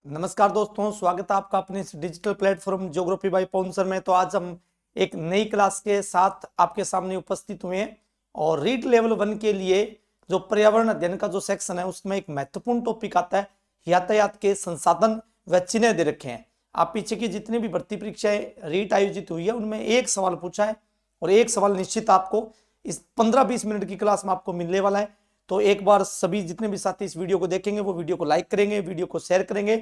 नमस्कार दोस्तों, स्वागत है आपका अपने इस डिजिटल प्लेटफॉर्म ज्योग्राफी बाय पवन सर में। तो आज हम एक नई क्लास के साथ आपके सामने उपस्थित हुए हैं और रीट लेवल 1 के लिए जो पर्यावरण अध्ययन का जो सेक्शन है उसमें एक महत्वपूर्ण टॉपिक आता है, यातायात के संसाधन व चिन्ह दे रखे हैं। आप पीछे की जितनी भी भर्ती परीक्षाएं रीट आयोजित हुई है उनमें एक सवाल पूछा है और एक सवाल निश्चित आपको इस 15-20 मिनट की क्लास में आपको मिलने वाला है। तो एक बार सभी जितने भी साथी इस वीडियो को देखेंगे वो वीडियो को लाइक करेंगे, वीडियो को शेयर करेंगे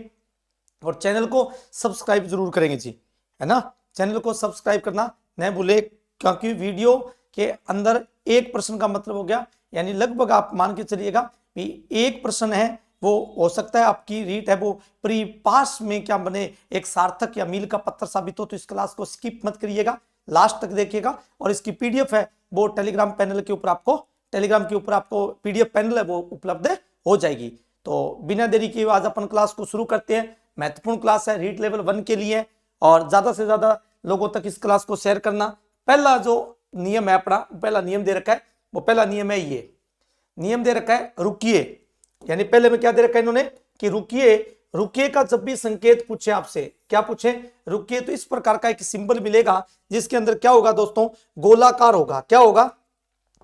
और चैनल को सब्सक्राइब जरूर करेंगे जी, है ना। चैनल को सब्सक्राइब करना न भूले, क्योंकि वीडियो के अंदर एक प्रश्न का मतलब हो गया, यानी लगभग आप मान के चलिएगा कि एक प्रश्न है वो हो सकता है आपकी रीट है वो प्री पास में क्या बने, एक सार्थक या मील का पत्थर साबित हो। तो इस क्लास को स्किप मत करिएगा, लास्ट तक देखिएगा। और इसकी पीडीएफ है वो टेलीग्राम पैनल के ऊपर आपको पीडीएफ पैनल है वो उपलब्ध हो जाएगी। तो बिना देरी किए आज अपन क्लास को शुरू करते हैं। महत्वपूर्ण क्लास है रीट लेवल 1 के लिए और ज्यादा से ज्यादा लोगों तक इस क्लास को शेयर करना। पहला जो नियम है अपना, पहला नियम दे रखा है, वो पहला नियम है, ये नियम दे रखा है रुकिए। यानी पहले में क्या दे रखा है इन्होंने कि रुकिए। रुकिए का जब भी संकेत पूछे आपसे, क्या पूछे, रुकिए, तो इस प्रकार का एक सिंबल मिलेगा जिसके अंदर क्या होगा दोस्तों, गोलाकार होगा। क्या होगा,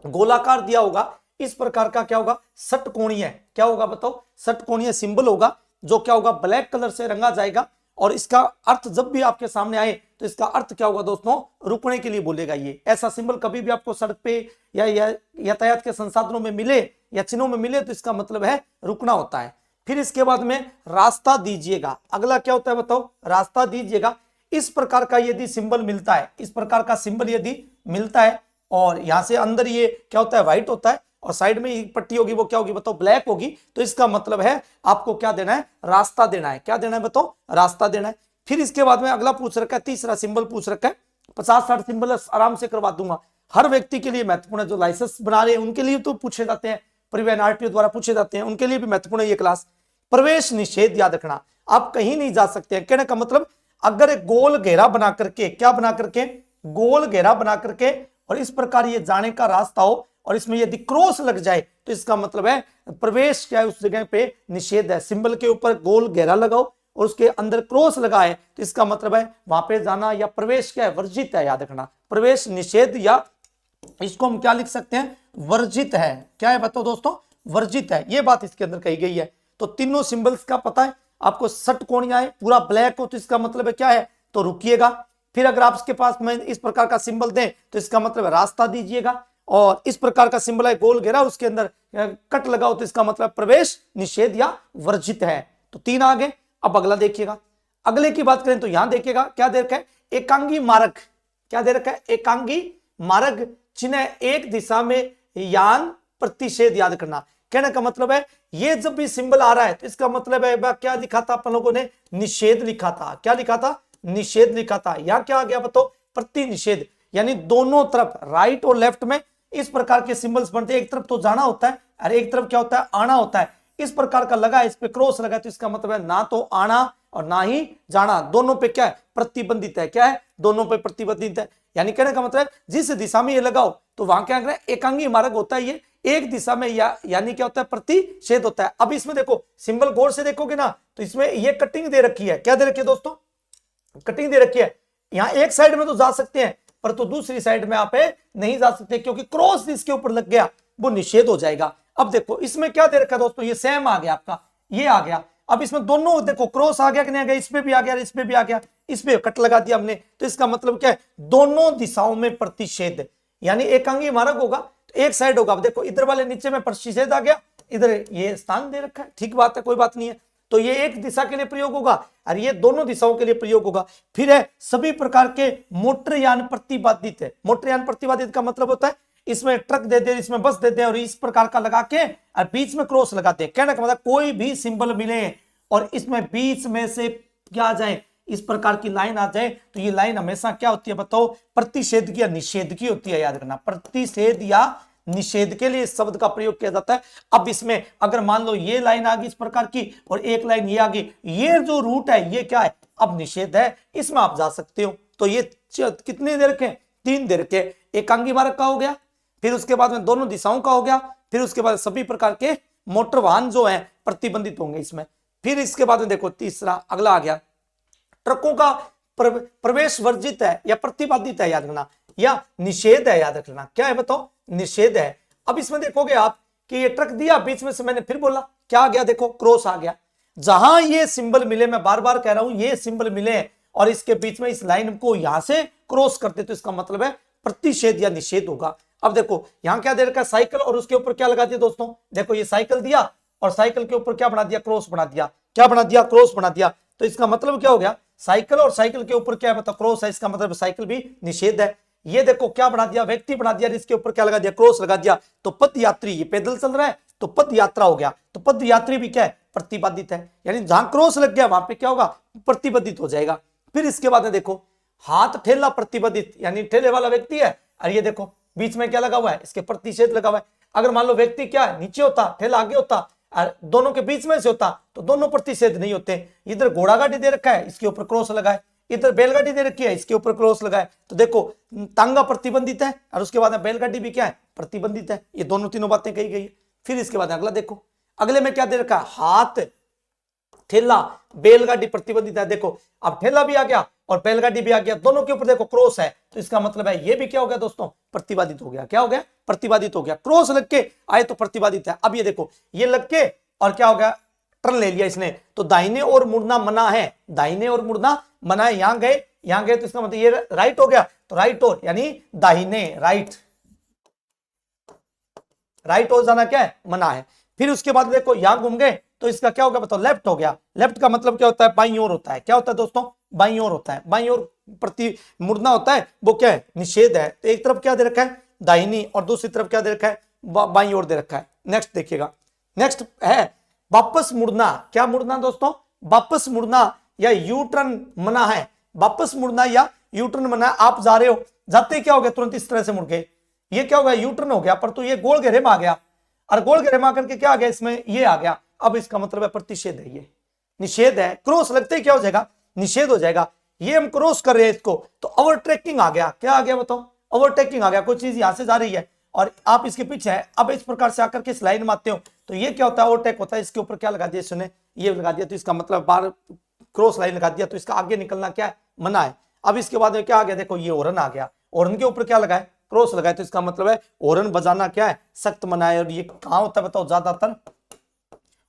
गोलाकार दिया होगा। इस प्रकार का क्या होगा, षटकोणीय, क्या होगा बताओ, षटकोणीय सिंबल होगा जो क्या होगा, ब्लैक कलर से रंगा जाएगा। और इसका अर्थ जब भी आपके सामने आए तो इसका अर्थ क्या होगा दोस्तों, रुकने के लिए बोलेगा। ये ऐसा सिंबल कभी भी आपको सड़क पे या यातायात के संसाधनों में मिले या चिन्हों में मिले तो इसका मतलब है रुकना होता है। फिर इसके बाद में रास्ता दीजिएगा, अगला क्या होता है बताओ, रास्ता दीजिएगा। इस प्रकार का यदि सिंबल मिलता है, इस प्रकार का सिंबल यदि मिलता है और यहां से अंदर ये क्या होता है, व्हाइट होता है और साइड में एक पट्टी होगी वो क्या होगी बताओ, ब्लैक होगी। तो इसका मतलब है आपको क्या देना है, रास्ता देना है। क्या देना है बताओ, रास्ता देना है। फिर इसके बाद में अगला पूछ रखा है, तीसरा सिंबल पूछ रखा है, 50-60 सिंबल आराम से करवा दूंगा। हर व्यक्ति के लिए महत्वपूर्ण है, जो लाइसेंस बना रहे हैं उनके लिए तो पूछे जाते हैं, परिवहन आरटीओ द्वारा पूछे जाते हैं, उनके लिए भी महत्वपूर्ण है ये क्लास। प्रवेश निषेध याद रखना, आप कहीं नहीं जा सकते हैं। कहने का मतलब अगर एक गोल घेरा बना करके, क्या बना करके, गोल घेरा बना करके और इस प्रकार ये जाने का रास्ता हो और इसमें यदि क्रॉस लग जाए तो इसका मतलब है प्रवेश क्या है, उस जगह पे निषेध है। सिंबल के ऊपर गोल घेरा लगाओ और उसके अंदर क्रॉस लगा है तो इसका मतलब है वहां पे जाना या प्रवेश क्या है, वर्जित है। याद रखना, प्रवेश निषेध या इसको हम क्या लिख सकते हैं, वर्जित है। क्या है बताओ दोस्तों, वर्जित है, ये बात इसके अंदर कही गई है। तो तीनों सिंबल्स का पता है आपको, षटकोणीय है, पूरा ब्लैक हो तो इसका मतलब है क्या है, तो रुकिएगा। फिर अगर आप इसके पास में इस प्रकार का सिंबल दें तो इसका मतलब है रास्ता दीजिएगा। और इस प्रकार का सिंबल है गोल घेरा, उसके अंदर कट लगाओ तो इसका मतलब प्रवेश निषेध या वर्जित है। तो 3 आ गए। अब अगला देखिएगा, अगले की बात करें तो यहां देखिएगा क्या दे रखा है, एकांगी मार्ग। क्या दे रखा है, एकांगी मार्ग, चिन्ह एक दिशा में यान प्रतिषेध। याद करना, कहने का मतलब है ये जब भी सिंबल आ रहा है तो इसका मतलब है क्या लिखा था अपन लोगों ने, निषेध लिखा था। क्या लिखा था, निषेध लिखा था। यहां क्या आ गया बताओ, प्रति निषेध। यानी दोनों तरफ राइट और लेफ्ट में इस प्रकार के सिंबल्स बनते हैं। एक तरफ तो जाना होता है और एक तरफ क्या होता है, आना होता है। इस प्रकार का लगा, इस पे क्रॉस लगा तो इसका मतलब है ना तो आना और ना ही जाना, दोनों पे क्या है, प्रतिबंधित है। क्या है, दोनों पे प्रतिबंधित है। यानी कहने का मतलब जिस दिशा में ये लगाओ तो वहां क्या है, एकांगी मार्ग होता है। ये एक दिशा में यानी क्या होता है, प्रतिषेध होता है। अब इसमें देखो सिंबल गौर से देखोगे ना तो इसमें ये कटिंग दे रखी है। क्या दे रखी है दोस्तों, कटिंग दे रखी है। यहां एक साइड में तो जा सकते हैं पर तो दूसरी साइड में आप नहीं जा सकते, क्योंकि क्रॉस इसके ऊपर लग गया वो निषेध हो जाएगा। अब देखो इसमें क्या दे रखा है दोस्तों, ये सेम आ गया आपका, ये आ गया। अब इसमें दोनों देखो क्रॉस आ गया कि नहीं आ गया, इस पे भी आ गया, इस पे भी आ गया, इस पे कट लगा दिया हमने। तो इसका मतलब क्या है, दोनों दिशाओं में प्रतिषेध। यानी एकांगी मार्ग होगा तो एक साइड होगा। अब देखो इधर वाले नीचे में प्रतिषेध आ गया, इधर ये स्थान दे रखा है, ठीक बात है, कोई बात नहीं है। तो ये एक दिशा के लिए प्रयोग होगा और ये दोनों दिशाओं के लिए प्रयोग होगा। फिर है सभी प्रकार के मोटरयान प्रतिबाधित है। मोटरयान प्रतिबाधित का मतलब होता है इसमें ट्रक दे दे, इसमें बस दे दे और इस प्रकार का लगा के और बीच में क्रॉस लगाते हैं। कहने का मतलब कोई भी सिंबल मिले और इसमें बीच में से क्या आ जाए, इस प्रकार की लाइन आ जाए तो ये लाइन हमेशा क्या होती है बताओ, प्रतिषेध की या निषेध की होती है। याद रखना, प्रतिषेध या निषेध के लिए इस शब्द का प्रयोग किया जाता है। अब इसमें अगर मान लो ये लाइन आ गई इस प्रकार की और एक लाइन ये आ गई, ये जो रूट है ये क्या है, अब निषेध है, इसमें आप जा सकते हो। तो ये कितने दे रखे, 3 दे रखे। एकांगी मार्ग का हो गया, फिर उसके बाद में दोनों दिशाओं का हो गया, फिर उसके बाद सभी प्रकार के मोटर वाहन जो है प्रतिबंधित होंगे इसमें। फिर इसके बाद में देखो तीसरा अगला आ गया, ट्रकों का प्रवेश वर्जित है या प्रतिबंधित है, याद रखना, या निषेध है, याद रखना। क्या है बताओ? निषेध है। अब इसमें देखोगे आप कि ये ट्रक दिया, बीच में से मैंने फिर बोला क्या आ गया, देखो क्रॉस आ गया। जहां ये सिंबल मिले, मैं बार बार कह रहा हूं, ये सिंबल मिले और इसके बीच में इस लाइन को यहां से क्रॉस करते तो इसका मतलब है प्रतिषेध या निषेध होगा। अब देखो यहां क्या दे रखा है, साइकिल, और उसके ऊपर क्या लगा दिया दोस्तों, देखो ये साइकिल दिया और साइकिल के ऊपर क्या बना दिया, क्रॉस बना दिया। क्या बना दिया? क्रॉस बना दिया। तो इसका मतलब क्या हो गया, साइकिल और साइकिल के ऊपर क्या है मतलब क्रॉस है, इसका मतलब साइकिल भी निषेध है। ये देखो क्या बना दिया, व्यक्ति बना दिया, इसके ऊपर क्या लगा दिया, क्रॉस लगा दिया। तो पद यात्री, ये पैदल चल रहा है तो पद यात्रा हो गया। तो पद यात्री भी क्या है, प्रतिबंधित है, यानी जहां क्रॉस लग गया वहां पे क्या होगा, प्रतिबंधित हो जाएगा। फिर इसके बाद में देखो हाथ ठेला प्रतिबंधित, यानी ठेले वाला व्यक्ति है और ये देखो बीच में क्या लगा हुआ है, इसके प्रतिषेध लगा हुआ है। अगर मान लो व्यक्ति क्या है, नीचे होता, ठेला आगे होता और दोनों के बीच में से होता तो दोनों प्रतिषेध नहीं होते। इधर घोड़ा गाड़ी दे रखा है, इसके ऊपर क्रॉस लगा है, इधर बैलगाड़ी दे रखी है, इसके ऊपर क्रॉस लगा है। तो देखो तांगा प्रतिबंधित है और उसके बाद बैलगाड़ी भी क्या है, प्रतिबंधित है। ये दोनों तीनों बातें कही गई है। फिर इसके बाद अगला देखो, अगले में क्या दे रखा है, हाथ ठेला बैलगाड़ी प्रतिबंधित है। देखो अब ठेला भी आ गया और बैलगाड़ी भी आ गया, दोनों के ऊपर देखो क्रॉस है, तो इसका मतलब है ये भी क्या हो गया दोस्तों, प्रतिबंधित हो गया। क्या हो गया, प्रतिबंधित हो गया। क्रॉस लग के आए तो प्रतिबंधित है। अब ये देखो ये लग के और क्या हो गया, टर्न ले लिया इसने, तो दाहिने और मुड़ना मना है, दाहिने और मुड़ना मना है। यहां गए तो इसका मतलब ये राइट हो गया, तो राइट और यानी दाहिने, राइट हो जाना क्या है, मना है। फिर उसके बाद देखो यहां घूम गए तो इसका क्या हो गया बताओ, लेफ्ट हो गया। लेफ्ट का मतलब क्या होता है, बाईं ओर होता है। क्या होता है दोस्तों, बाईं ओर होता है। बाईं ओर प्रति मुड़ना होता है, वो क्या है, निषेध है। तो एक तरफ क्या दे रखा है, दाहिनी, और दूसरी तरफ क्या दे रखा है, बाईं ओर दे रखा है। नेक्स्ट देखिएगा, नेक्स्ट है वापस मुड़ना। क्या मुड़ना दोस्तों, वापस मुड़ना या यू टर्न मना है। वापस मुड़ना या यू टर्न मना है। आप जा रहे हो, जाते क्या हो गया, तुरंत इस तरह से मुड़ गए, ये क्या हो गया, यू टर्न हो गया, पर तो ये गोल घेरे में आ गया और गोल घेरे में आकर के क्या आ गया, इसमें ये आ गया। अब इसका मतलब है प्रतिषेध है, ये निषेध है। क्रॉस लगते ही क्या हो जाएगा, निषेध हो जाएगा। ये हम क्रॉस कर रहे हैं इसको, तो ओवरटेकिंग आ गया। क्या आ गया बताओ, ओवरटेकिंग आ गया। कोई चीज यहां से जा रही है और आप इसके पीछे है, अब इस प्रकार से आकर के इस लाइन में आते हो तो ये क्या होता है, ओवरटेक होता है। इसके ऊपर क्या लगा दिया इसने, ये लगा दिया, तो इसका मतलब बार क्रॉस लाइन लगा दिया, तो इसका आगे निकलना क्या है, मना है। अब इसके बाद में क्या आ गया, देखो ये हॉर्न आ गया, हॉर्न के ऊपर क्या लगा है, क्रॉस लगाए, तो इसका मतलब है हॉर्न बजाना क्या है, सख्त मना है। और ये कहां होता है बताओ, ज्यादातर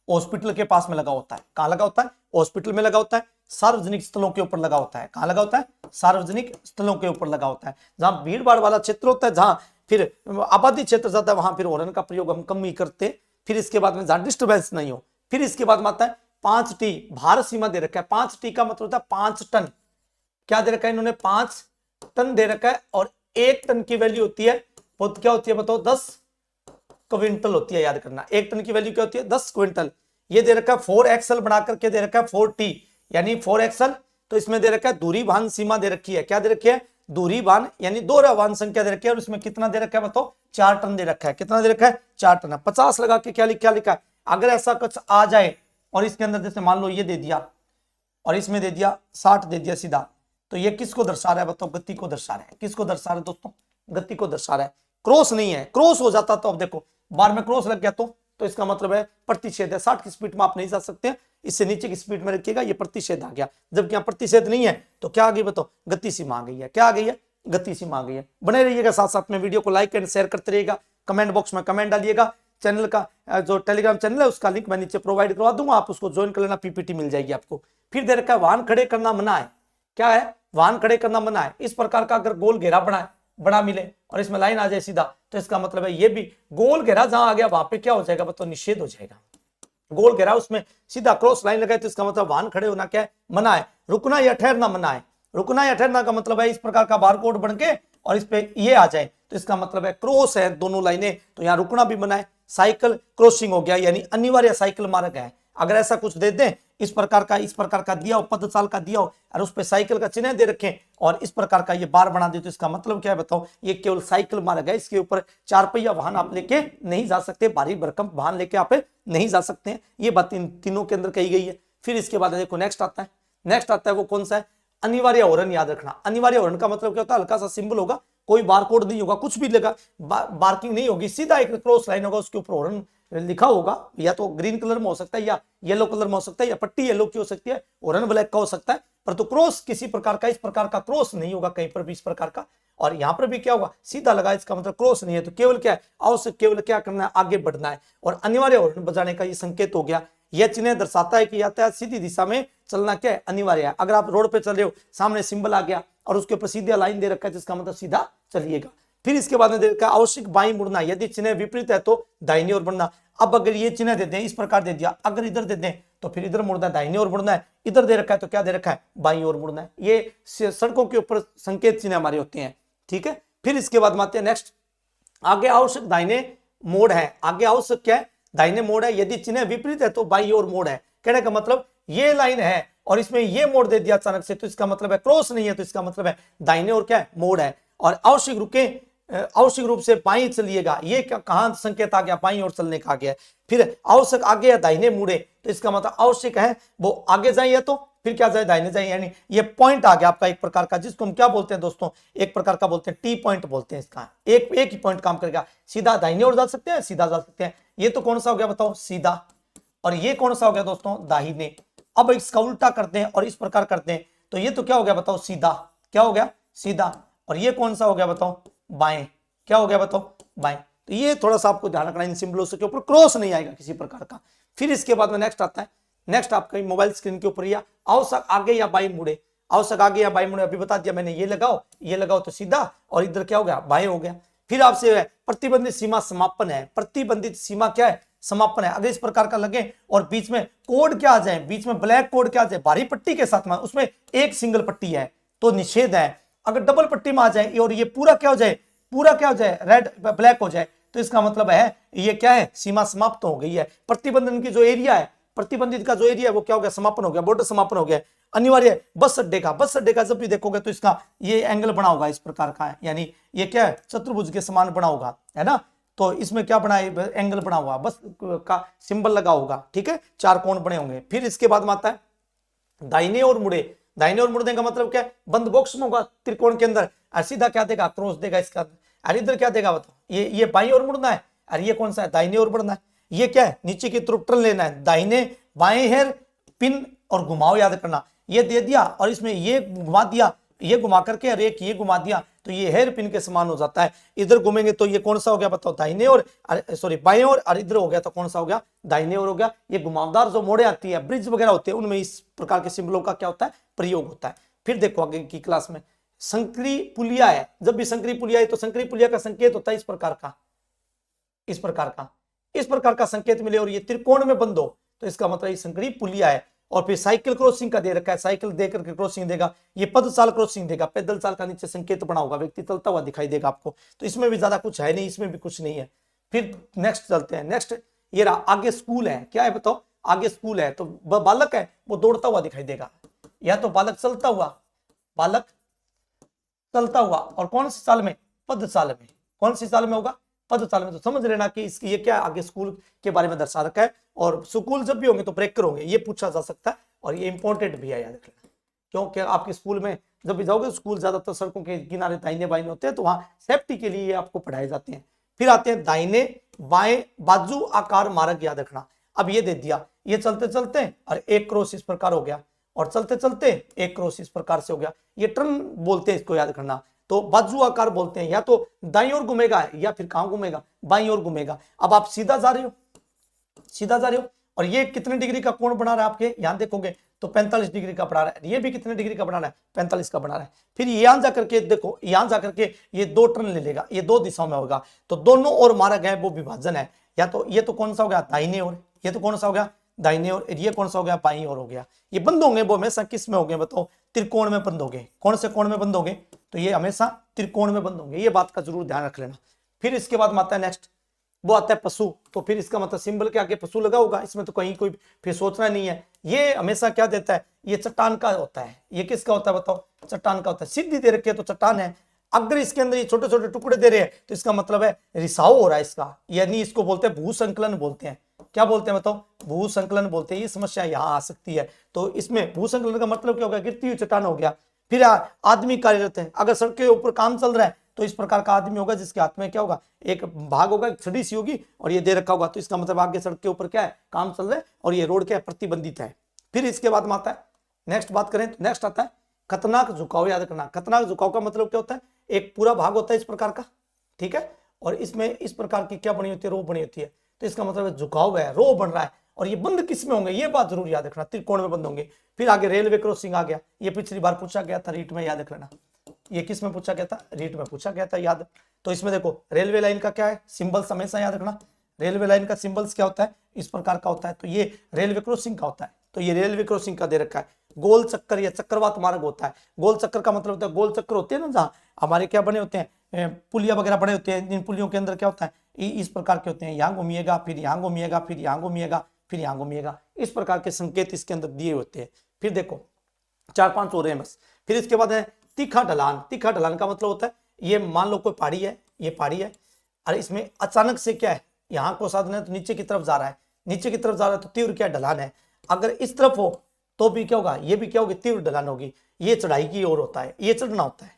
हॉस्पिटल के पास में लगा होता है। कहां लगा होता है, हॉस्पिटल में लगा होता है, सार्वजनिक स्थलों के ऊपर लगा होता है। कहां लगा होता है, सार्वजनिक स्थलों के ऊपर लगा होता है। जहां भीड़ भाड़ वाला क्षेत्र होता है, जहां फिर आबादी क्षेत्र ज्यादा, वहां फिर हॉर्न का प्रयोग हम कम ही करते। फिर इसके बाद में जहां डिस्टर्बेंस नहीं हो। फिर इसके बाद में आता है 5T, भार सीमा दे रखा है। 5T का मतलब होता है 5 टन। क्या दे रखा है इन्होंने, 5 टन दे रखा है। और 1 टन की वैल्यू होती है, वो क्या होती है बताओ, 10 क्विंटल होती है। याद करना, 1 टन की वैल्यू क्या होती है, 10 क्विंटल। ये दे रखा है 4 एक्सल बना करके दे रखा है 4T, यानी 4 एक्सल। तो इसमें दे रखा है दूरी भान सीमा दे रखी है। क्या दे रखी है, दूरी भान, यानी दोहरा वाहन संख्या दे रखी है। और इसमें कितना दे रखा है बताओ, 4 टन दे रखा है। कितना दे रखा है, 4 टन। 50 लगा के क्या लिखा है, अगर ऐसा कुछ आ जाए और इसके अंदर जैसे मान लो ये दे दिया और इसमें दे दिया 60 दे दिया सीधा, तो ये किसको दर्शा रहा है बताओ, गति को दर्शा रहा है। किसको दर्शा रहा है दोस्तों, गति को दर्शा रहा है। क्रॉस नहीं है, क्रॉस हो जाता तो अब देखो बार में क्रॉस लग गया तो इसका मतलब है प्रतिषेध है। 60 की स्पीड में आप नहीं जा सकते, इससे नीचे की स्पीड में रखिएगा, ये प्रतिषेध आ गया। जबकि यहाँ प्रतिषेध नहीं है तो क्या आ गई बताओ, गति सीमा आ गई है। क्या आ गई है, गति सीमा आ गई है। बने रहिएगा साथ साथ में, वीडियो को लाइक एंड शेयर करते रहिएगा, कमेंट बॉक्स में कमेंट डालिएगा। चैनल का जो टेलीग्राम चैनल है उसका लिंक मैं नीचे प्रोवाइड करवा दूंगा, आप उसको ज्वाइन कर लेना, पीपीटी मिल जाएगी आपको। फिर दे रखा है वाहन खड़े करना मना है। क्या है, वाहन खड़े करना मना है। इस प्रकार का अगर गोल घेरा बड़ा मिले और इसमें लाइन आ जाए सीधा, तो इसका मतलब है ये भी गोल घेरा जहां आ गया वहां पे क्या हो जाएगा बताओ, निषेध हो जाएगा। गोल घेरा उसमें सीधा क्रॉस लाइन लगाए तो इसका मतलब वाहन खड़े होना क्या है, मना है। रुकना या ठहरना मना है। रुकना या ठहरना का मतलब है इस प्रकार का बारकोड बन के और इस पे ये आ जाए तो इसका मतलब है क्रॉस है दोनों लाइनें, तो यहाँ रुकना भी मना है। साइकिल क्रॉसिंग हो गया, यानी अनिवार्य साइकिल मार्ग है। अगर ऐसा कुछ दे दें इस प्रकार का दिया हो, पदचाल का दिया हो और उस पर साइकिल का चिन्ह दे रखें और इस प्रकार का ये बार बना दे, तो इसका मतलब क्या है बताओ, ये केवल साइकिल मार्ग है। इसके ऊपर 4 पहिया वाहन आप लेके नहीं जा सकते, भारी भरकम वाहन लेके आप नहीं जा सकते हैं। ये बात इन तीनों के अंदर कही गई है। फिर इसके बाद देखो नेक्स्ट आता है, वो कौन सा है, अनिवार्य हॉर्न। याद रखना, अनिवार्य हॉर्न का मतलब क्या होता है, हल्का सा सिंबल होगा, कोई बारकोड नहीं होगा, कुछ भी लगा मार्किंग नहीं होगी, सीधा एक क्रॉस लाइन होगा, उसके ऊपर हॉर्न लिखा होगा, या तो ग्रीन कलर में हो सकता है या येलो कलर में हो सकता है या पट्टी येलो की हो सकती है, हॉर्न ब्लैक का हो सकता है, पर तो क्रॉस किसी प्रकार का इस प्रकार का क्रॉस नहीं होगा कहीं पर भी इस प्रकार का। और यहां पर भी क्या होगा, सीधा लगा, इसका मतलब क्रॉस नहीं है। तो केवल क्या है, आवश्यक केवल क्या करना है, आगे बढ़ना है। और अनिवार्य हॉर्न बजाने का ये संकेत हो गया। यह चिन्ह दर्शाता है कि यातायात सीधी दिशा में चलना क्या है, अनिवार्य है। अगर आप रोड पे चल रहे हो, सामने सिंबल आ गया और उसके ऊपर सीधा लाइन दे रखा है, जिसका मतलब सीधा चलिएगा। फिर इसके बाद में दे रखा है आवश्यक बाईं मुड़ना, यदि चिन्ह विपरीत है तो दाहिनी ओर मुड़ना। अब अगर ये चिन्ह दे दें, इस प्रकार दे दिया, अगर इधर दे दें तो फिर इधर मुड़ना है, दाहिनी ओर मुड़ना है। इधर दे रखा है तो क्या दे रखा है, बाईं ओर मुड़ना है। ये सड़कों के ऊपर संकेत चिन्ह हमारे होते हैं, ठीक है। फिर इसके बाद आते हैं नेक्स्ट, आगे आवश्यक दाहिने मोड़ है। आगे आवश्यक क्या है, दाहिने मोड़ है। यदि चिन्ह विपरीत है तो बाईं ओर मोड़ है। कहने का मतलब ये लाइन है और इसमें ये मोड़ दे दिया अचानक से, तो इसका मतलब है क्रॉस नहीं है, तो इसका मतलब है दाहिने ओर क्या है, मोड़ है। और आवश्यक रुके, आवश्यक रूप से बाईं चलिएगा, ये कहां संकेत आ गया, बाईं ओर चलने का आ गया। फिर आवश्यक आगे या दाहिने मुड़े, तो इसका मतलब आवश्यक है वो आगे जाइए तो फिर क्या जाए, दाहिने जाइए। यानी ये पॉइंट आ गया आपका एक प्रकार का, जिसको हम क्या बोलते हैं दोस्तों, एक प्रकार का बोलते हैं टी पॉइंट बोलते हैं। इसका एक ही पॉइंट काम करेगा, सीधा दाहिने ओर जा सकते हैं, सीधा जा सकते हैं। ये तो कौन सा हो गया बताओ, सीधा। और ये कौन सा हो गया दोस्तों, दाहिने। अब इसका उल्टा करते हैं और इस प्रकार करते हैं, तो ये तो क्या हो गया बताओ, सीधा। क्या हो गया, सीधा। और ये कौन सा हो गया बताओ, बाएं। क्या हो गया बताओ, बाएं। तो ये थोड़ा सा आपको ध्यान रखना, इन सिंबलों के ऊपर क्रॉस नहीं आएगा किसी प्रकार का। फिर इसके बाद में नेक्स्ट आता है, नेक्स्ट आपका मोबाइल स्क्रीन के ऊपर या आवश्यक आगे या बाईं मुड़े। आवश्यक आगे या बाईं मुड़े अभी बता दिया मैंने, ये लगाओ तो सीधा, और इधर क्या हो गया, बाएं हो गया। फिर आपसे प्रतिबंधित सीमा समापन है। प्रतिबंधित सीमा क्या है, समापन है। अगर इस प्रकार का लगे और बीच में कोड क्या आ जाए, बीच में ब्लैक कोड क्या आ जाए, बाहरी पट्टी के साथ में, उसमें एक सिंगल पट्टी है तो निषेध है। अगर डबल पट्टी में आ जाए और ये पूरा क्या हो जाए, पूरा क्या हो जाए, रेड ब्लैक हो जाए, तो इसका मतलब है ये क्या है, सीमा समाप्त हो गई है। प्रतिबंधन की जो एरिया है, प्रतिबंधित का जो एरिया है वो क्या हो गया, समापन हो गया, बॉर्डर समापन हो गया। अनिवार्य बस अड्डे का जब भी देखोगे तो इसका ये एंगल बना होगा इस प्रकार का है, यानी ये क्या है, चतुर्भुज के समान बना होगा, है ना। तो इसमें क्या बना है, एंगल बना हुआ, बस का सिंबल लगा होगा, ठीक है, चार कोण बने होंगे। फिर इसके बाद में आता है दाहिने और मुड़े। दाहिने और मुड़ने का मतलब क्या है, बंद बॉक्स में होगा त्रिकोण के अंदर, और सीधा क्या देगा, क्रॉस देगा इसका। और इधर क्या देगा बताओ, ये बाईं ओर मुड़ना है, और ये कौन सा है, दाहिने ओर मुड़ना है। ये क्या है, नीचे की तरफ टर्न लेना है, दाहिने बाएं हेर पिन और घुमाओ याद करना। ये दे दिया और इसमें ये घुमा दिया, ये घुमा करके और एक ये घुमा दिया, तो ये हेयर पिन के समान हो जाता है। इधर घूमेंगे तो ये कौन सा हो गया बताओ, दाहिने और सॉरी बाएं और इधर हो गया तो कौन सा हो गया, दाहिने और हो गया। ये घुमावदार जो मोड़े आती है, ब्रिज वगैरह होते हैं, उनमें इस प्रकार के सिंबलों का क्या होता है, प्रयोग होता है। फिर देखो आगे की क्लास में संकरी पुलिया है। जब भी संकरी पुलिया है तो संकरी पुलिया का संकेत होता है इस प्रकार का, इस प्रकार का संकेत मिले और ये त्रिकोण में बंद हो तो इसका मतलब ये संकरी पुलिया है। और फिर साइकिल क्रॉसिंग का दे रखा है, साइकिल देकर के क्रॉसिंग देगा। ये पदचाल क्रॉसिंग देगा, पैदल चाल का नीचे संकेत बना होगा, व्यक्ति चलता हुआ दिखाई देगा आपको। तो इसमें भी ज्यादा कुछ है नहीं, इसमें भी कुछ नहीं है। फिर नेक्स्ट चलते हैं, नेक्स्ट ये रहा, आगे स्कूल है। क्या है बताओ, आगे स्कूल है तो बालक है वो दौड़ता हुआ दिखाई देगा, या तो बालक चलता हुआ, और कौन सी चाल में, पदचाल में। कौन सी चाल में होगा, पदचाल में। तो समझ लेना कि इसकी ये क्या आगे स्कूल के बारे में दर्शा रखा है। और स्कूल जब भी होंगे तो ब्रेकर होंगे, ये पूछा जा सकता है और ये इंपॉर्टेंट भी है, याद रखना। क्योंकि आपके स्कूल में जब भी जाओगे, स्कूल ज्यादातर सड़कों के किनारे दाहिने बाइने होते हैं, तो वहां सेफ्टी के लिए आपको पढ़ाए जाते हैं। फिर आते हैं दाहिने बाएं बाजू आकार मार्ग, याद रखना। अब ये दे दिया, ये चलते चलते और एक क्रॉस इस प्रकार हो गया, और चलते चलते एक क्रॉस इस प्रकार से हो गया। ये टर्न बोलते हैं इसको, याद रखना। तो बाजू आकार बोलते हैं, या तो दाईं ओर घूमेगा या फिर कहां घूमेगा, बाईं ओर घूमेगा। अब आप सीधा जा रहे हो और ये कितने डिग्री का कोण बना रहा है आपके, यहां देखोगे तो 45 डिग्री का बना रहा है। ये भी कितने डिग्री का बना रहा है, 45 का बना रहा है। फिर यहां जाकर के देखो, यहां जाकर के ये दो टर्न ले लेगा, ये दो दिशाओं में होगा, तो दोनों ओर मार्ग है वो विभाजन है। या तो ये तो कौन सा हो गया, दाहिने ओर, ये तो कौन सा हो गया, दाहिने ओर, ये कौन सा हो गया, बाईं ओर हो गया। ये बंद होंगे वो हमेशा किस में होंगे बताओ, त्रिकोण में बंद होंगे। कौन से कोण में बंद होंगे, तो ये हमेशा त्रिकोण में बंद होंगे, ये बात का जरूर ध्यान रख लेना। फिर इसके बाद में आता है नेक्स्ट, वो आता है पशु। तो फिर इसका मतलब सिंबल के आगे पशु लगा होगा, इसमें तो कहीं कोई फिर सोचना नहीं है। ये हमेशा क्या देता है, ये चट्टान का होता है। ये किसका होता है बताओ, चट्टान का होता है। सीधी दे रखी है तो चट्टान है। अगर इसके अंदर ये छोटे छोटे टुकड़े दे रहे हैं तो इसका मतलब है रिसाव हो रहा है इसका, यानी इसको बोलते हैं भू संकलन बोलते हैं। क्या बोलते हैं बताओ, भू संकलन बोलते हैं। ये समस्या यहाँ आ सकती है, तो इसमें भू संकलन का मतलब क्या होगा, गिरती हुई चट्टान हो गया। फिर आदमी कार्यरत है, अगर सड़क के ऊपर काम चल रहा है तो इस प्रकार का आदमी होगा जिसके हाथ में क्या होगा, एक भाग होगा, एक छड़ी सी होगी और ये दे रखा होगा, तो इसका मतलब आगे सड़क के ऊपर क्या है, काम चल रहा है और ये रोड क्या है, प्रतिबंधित है। फिर इसके बाद में आता है नेक्स्ट बात करें तो नेक्स्ट आता है खतरनाक झुकाव। याद रखना, खतरनाक झुकाव का मतलब क्या होता है, एक पूरा भाग होता है इस प्रकार का, ठीक है, और इसमें इस प्रकार की क्या बनी होती है, रो बनी होती है, तो इसका मतलब झुकाव है, रो बन रहा है। और ये बंद किस में होंगे, ये बात जरूर याद रखना, त्रिकोण में बंद होंगे। फिर आगे रेलवे क्रॉसिंग आ गया, ये पिछली बार पूछा गया था रीट में, याद रख लेना, ये किस में पूछा गया था, रीट में पूछा गया था याद। तो इसमें देखो रेलवे लाइन का क्या है, सिंबल्स हमेशा याद रखना, रेलवे लाइन का सिंबल्स क्या होता है, इस प्रकार का होता है, तो ये रेलवे क्रॉसिंग का होता है, तो ये रेलवे क्रॉसिंग का दे रखा है। गोल चक्कर या चक्रवात मार्ग होता है, गोल चक्कर का मतलब होता है, गोल चक्कर होते हैं ना जहाँ हमारे क्या बने होते हैं, पुलिया वगैरह बने होते हैं, इन पुलियों के अंदर क्या होता है, इस प्रकार के होते हैं, यहाँ घूमिएगा, फिर यहाँ घूमिएगा, फिर यहाँ घूमिएगा, फिर यहाँ घूमिएगा, इस प्रकार के संकेत इसके अंदर दिए होते हैं। फिर देखो 4-5 हो रहे हैं बस। फिर इसके बाद है तीखा ढलान। तीखा ढलान का मतलब होता है, ये मान लो कोई पहाड़ी है, ये पहाड़ी है, और इसमें अचानक से क्या है, यहाँ को साधन है तो नीचे की तरफ जा रहा है, नीचे की तरफ जा रहा है तो तीव्र क्या ढलान है। अगर इस तरफ हो तो भी क्या होगा, ये भी क्या होगी, तीव्र ढलान होगी। ये चढ़ाई की ओर होता है, ये चढ़ना होता है,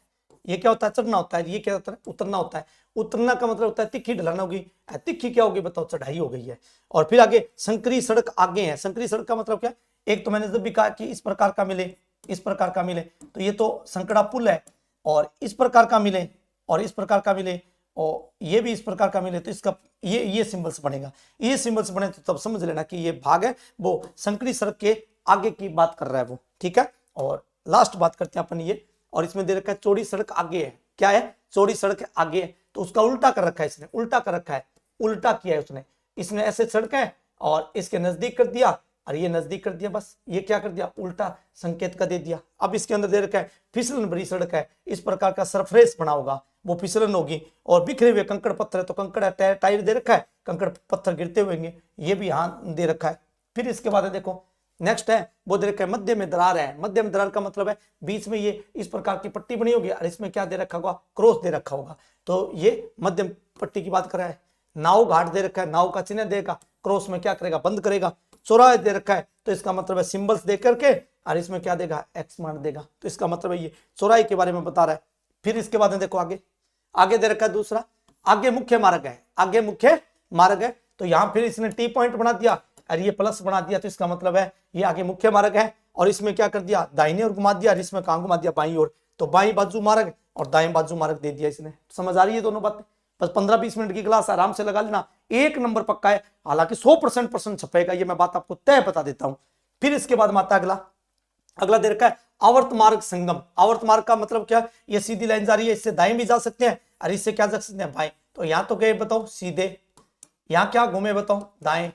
ये क्या होता है, चढ़ना होता है, ये क्या होता है, उतरना होता है। उतरना का मतलब होता है तीखी ढलान होगी, तीखी क्या होगी बताओ, चढ़ाई हो गई है। और फिर आगे संकरी सड़क आगे है। संकरी सड़क का मतलब क्या, एक तो मैंने जब भी कहा कि इस प्रकार का मिले, इस प्रकार का मिले, तो ये तो संकड़ा पुल है, और इस प्रकार का मिले, और इस प्रकार का मिले, और ये भी इस प्रकार का मिले, तो इसका ये सिंबल्स बनेगा। ये सिंबल्स बने तो तब समझ लेना कि ये भाग है वो संकरी सड़क के आगे की बात कर रहा है वो, ठीक है। और लास्ट बात करते हैं अपन ये, और इसमें दे रखा है चौड़ी सड़क आगे है। क्या है, चौड़ी सड़क आगे है, तो उसका उल्टा कर रखा है इसने, उल्टा कर रखा है, उल्टा किया है उसने। इसने ऐसे सड़क है और इसके नजदीक कर दिया, और ये नजदीक कर दिया, बस ये क्या कर दिया, उल्टा संकेत का दे दिया। अब इसके अंदर दे रखा है फिसलन भरी सड़क है, इस प्रकार का सरफेस बना होगा, वो फिसलन होगी। और बिखरे हुए कंकड़ पत्थर है, तो कंकड़ टायर दे रखा है, कंकड़ पत्थर गिरते हुए ये भी यहाँ दे रखा है। फिर इसके बाद देखो नेक्स्ट है वो दे रखा है मध्य में दरार है। मध्य में दरार का मतलब है बीच में ये इस प्रकार की पट्टी बनी होगी, और इसमें क्या दे रखा होगा, क्रॉस दे रखा होगा, तो ये मध्यम पट्टी की बात कर रहा है। नाव घाट दे रखा है, नाव का चिन्ह देगा, क्रॉस में क्या करेगा, बंद करेगा। चौराहे दे रखा है, तो इसका मतलब है सिंबल्स दे करके, और इसमें क्या देगा, एक्स मार देगा, तो इसका मतलब है ये चौराहे के बारे में बता रहा है। फिर इसके बाद देखो आगे दे रखा है दूसरा, आगे मुख्य मार्ग है, आगे मुख्य मार्ग है, तो यहाँ फिर इसने टी पॉइंट बना दिया और ये प्लस बना दिया, तो इसका मतलब है ये आगे मुख्य मार्ग है। और इसमें क्या कर दिया, दाहिने ओर घुमा दिया, और इसमें कहां घुमा दिया, बाईं ओर, तो बाईं बाजू मार्ग और दाएं बाजू मार्ग दे दिया इसने। समझ आ रही है दोनों बातें, बस 15-20 मिनट की क्लास आराम से लगा लेना, 1 नंबर पक्का है, हालांकि 100% छपेगा, ये मैं बात आपको तय बता देता हूं। फिर इसके बाद माता अगला दे रखा है आवर्त मार्ग संगम। आवर्त मार्ग का मतलब क्या, ये सीधी लाइन जा रही है, इससे दाएं भी जा सकते हैं और इससे क्या जा सकते हैं, बाएं। तो यहाँ तो गए बताओ सीधे, यहाँ क्या घूमे बताओ, दाएं,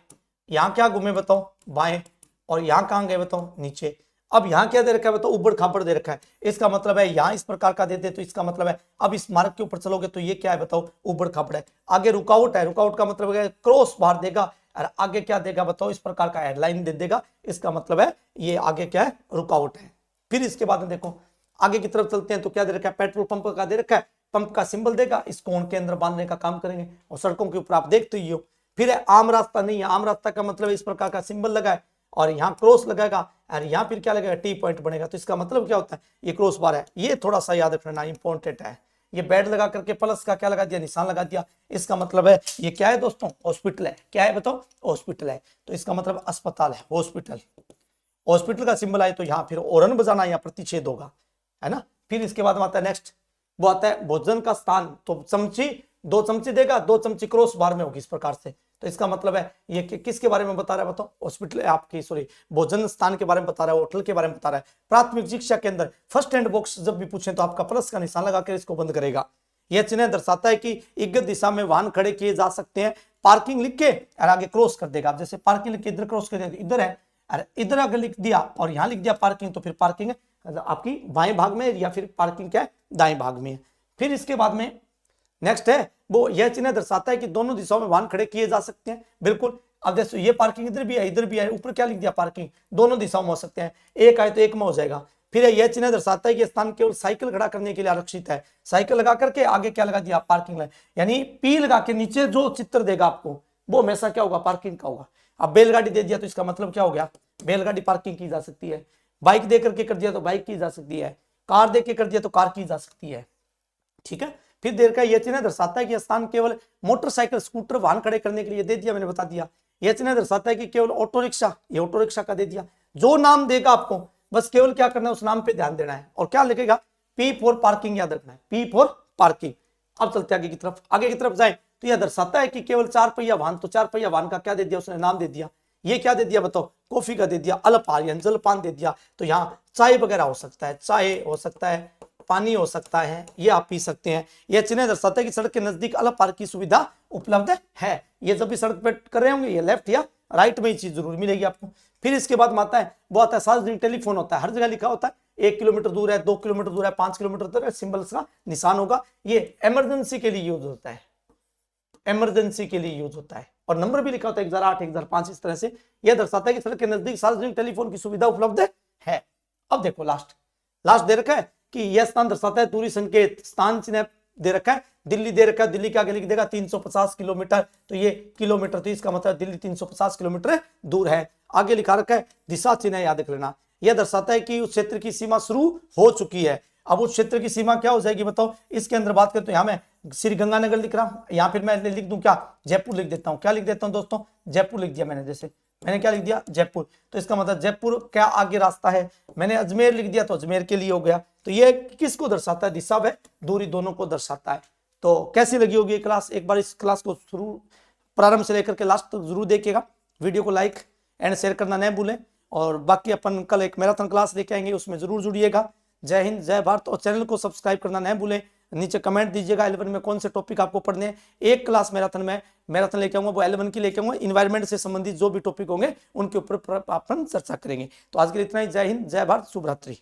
यहाँ क्या घूमे बताओ, बाएं, और यहाँ कहां गए बताओ, नीचे। अब यहाँ क्या दे रखा है बताओ, उबड़ खाबड़ दे रखा है, इसका मतलब है यहाँ इस प्रकार का देते, तो इसका मतलब है अब इस मार्ग के ऊपर चलोगे तो ये क्या है बताओ, उबड़ खाबड़ है। आगे रुकावट है, रुकावट का मतलब है क्रॉस बार देगा, और आगे क्या देगा बताओ, इस प्रकार का हेडलाइन दे देगा, इसका मतलब है ये आगे क्या है, रुकावट है। फिर इसके बाद में देखो आगे की तरफ चलते हैं, तो क्या दे रखा है, पेट्रोल पंप का दे रखा है, पंप का सिंबल देगा, इस कोण के अंदर बांधने का काम करेंगे, और सड़कों के ऊपर आप देखते ही हो। फिर है आम रास्ता नहीं है, आम रास्ता का मतलब इस प्रकार का सिंबल लगा है, और यहाँ क्रॉस लगाएगा, और यहाँ फिर क्या लगेगा, टी पॉइंट बनेगा, तो इसका मतलब क्या होता है, ये क्रॉस बार है। ये थोड़ा सा याद रखना इंपॉर्टेंट है, ये बेड लगा करके प्लस का क्या लगा दिया, निशान लगा दिया, इसका मतलब है ये क्या है दोस्तों, हॉस्पिटल है। क्या है बताओ, हॉस्पिटल है, तो इसका मतलब अस्पताल है, हॉस्पिटल। हॉस्पिटल का सिंबल आए तो यहाँ फिर ओरन बजाना या प्रतिषेध होगा, है ना। फिर इसके बाद आता है नेक्स्ट, वो आता है भोजन का स्थान, तो चमची 2 चमची देगा, 2 चमची क्रॉस बार में होगी इस प्रकार से, तो इसका मतलब है ये किसके बारे में बता रहा है बताओ, हॉस्पिटल आपकी सॉरी भोजन स्थान के बारे में बता रहा है, होटल के बारे में बता रहा है। प्राथमिक शिक्षा के अंदर फर्स्ट हैंड बॉक्स जब भी पूछे तो आपका प्लस का निशान लगाकर इसको बंद करेगा। यह चिन्ह दर्शाता है कि इगत दिशा में वाहन खड़े किए जा सकते हैं। पार्किंग लिख के और आगे क्रॉस कर देगा, जैसे पार्किंग लिख के इधर क्रॉस कर देगा, इधर है, अरे इधर अगर लिख दिया और यहाँ लिख दिया पार्किंग, तो फिर पार्किंग आपकी बाएं भाग में, या फिर पार्किंग क्या है, दाएं भाग में है। फिर इसके बाद में नेक्स्ट है वो यह चिन्ह दर्शाता है कि दोनों दिशाओं में वाहन खड़े किए जा सकते हैं। बिल्कुल, अब देखो ये पार्किंग इधर भी है, इधर भी है, ऊपर क्या लिख दिया, पार्किंग दोनों दिशाओं में हो सकते हैं, एक आए तो एक में हो जाएगा। फिर यह चिन्ह दर्शाता है कि स्थान केवल साइकिल खड़ा करने के लिए आरक्षित है। साइकिल लगा करके आगे क्या लगा दिया, पार्किंग लाइन, यानी पी लगा के नीचे जो चित्र देगा आपको वो हमेशा क्या होगा, पार्किंग का होगा। अब बैलगाड़ी दे दिया तो इसका मतलब क्या हो गया, बैलगाड़ी पार्किंग की जा सकती है। बाइक दे करके कर दिया तो बाइक की जा सकती है, कार दे के कर दिया तो कार की जा सकती है, ठीक है। फिर दे रखा है यह चिन्ह दर्शाता है कि स्थान केवल मोटरसाइकिल स्कूटर वाहन खड़े करने के लिए दे दिया, मैंने बता दिया। यह चिन्ह दर्शाता है कि केवल ऑटो रिक्शा, ये ऑटो रिक्शा का दे दिया। जो नाम देगा आपको बस केवल क्या करना है, उस नाम पे ध्यान देना है। और क्या लिखेगा, पी फॉर पार्किंग याद रखना है, पी फॉर पार्किंग। अब चलते आगे की तरफ, आगे की तरफ जाए तो यह दर्शाता है कि केवल 4 पहिया वाहन, तो 4 पहिया वाहन का क्या दे दिया, उसने नाम दे दिया। ये क्या दे दिया बताओ, कॉफी का दे दिया, अल्पाहार जलपान दे दिया। तो यहाँ चाय वगैरह हो सकता है, चाय हो सकता है, पानी हो सकता है, ये आप पी सकते हैं। यह चिन्ह दर्शाता है कि सड़क के नजदीक अल्पाहार की सुविधा उपलब्ध है। ये जब भी सड़क पे कर रहे होंगे, ये लेफ्ट या राइट में ये चीज जरूर मिलेगी आपको। फिर इसके बाद आता है वो आता है सार्वजनिक टेलीफोन होता है, हर जगह लिखा होता है 1 किलोमीटर दूर है, 2 किलोमीटर दूर है, 5 किलोमीटर दूर है, सिंबल्स का निशान होगा। ये इमरजेंसी के लिए यूज होता है, इमरजेंसी के लिए यूज होता है। और नंबर भी लिखा होता है 1008 1005, इस तरह से यह दर्शाता है कि सड़क के नजदीक सार्वजनिक टेलीफोन की सुविधा उपलब्ध है। अब देखो लास्ट दे रखा है कि यह स्थान दर्शाता है दूरी संकेत, स्थान चिन्ह दे रखा है, दिल्ली दे रखा है, दिल्ली के आगे लिख देगा 350 किलोमीटर, तो ये किलोमीटर, तो इसका मतलब दिल्ली 350 किलोमीटर दूर है। आगे लिखा रखा है दिशा चिन्ह याद रख लेना, यह दर्शाता है कि उस क्षेत्र की सीमा शुरू हो चुकी है। अब उस क्षेत्र की सीमा क्या हो जाएगी बताओ, इसके अंदर बात करें तो यहाँ मैं श्री गंगानगर लिख रहा हूँ, यहाँ फिर मैं लिख दूं क्या, जयपुर लिख देता हूँ। क्या लिख देता हूँ दोस्तों, जयपुर लिख दिया मैंने, जैसे मैंने क्या लिख दिया, जयपुर। तो इसका मतलब जयपुर क्या आगे रास्ता है, मैंने अजमेर लिख दिया तो अजमेर के लिए हो गया। तो ये किसको दर्शाता है, दिशा व दूरी दोनों को दर्शाता है। तो कैसी लगी होगी ये क्लास, एक बार इस क्लास को शुरू प्रारंभ से लेकर के लास्ट तक जरूर देखिएगा। वीडियो को लाइक एंड शेयर करना न भूलें। और बाकी अपन कल एक मैराथन क्लास लेके आएंगे, उसमें जरूर जुड़िएगा। जय हिंद, जय भारत। और चैनल को सब्सक्राइब करना न भूलें। नीचे कमेंट दीजिएगा 11 में कौन से टॉपिक आपको पढ़ने हैं। एक क्लास मैराथन में मैराथन लेके आऊंगा, वो 11 की लेके आऊंगा। इन्वायरमेंट से संबंधित जो भी टॉपिक होंगे उनके ऊपर अपन चर्चा करेंगे। तो आज के लिए इतना ही। जय हिंद, जय भारत, शुभ रात्रि।